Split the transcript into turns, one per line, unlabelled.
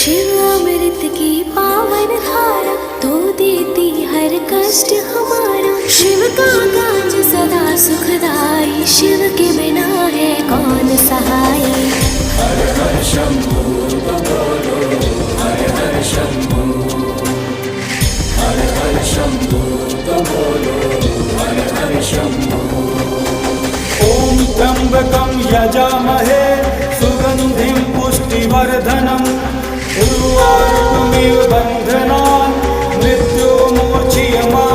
शिव अमृत की पावन धारा, तो देती हर कष्ट हमारा। शिव का काज सदा सुखदाई, शिव के बिना है कौन सहाय।
हर हर शंभू तो बोलो, हर हर शंभू, हर हर शंभू तो बोलो, हर हर शंभू।
ओम त्र्यंबकं यजामहे सुगंधिं पुष्टिवर्धनम्, उर्वारुकमिव बन्धनान् मृत्युर्मोचयमामृतात्।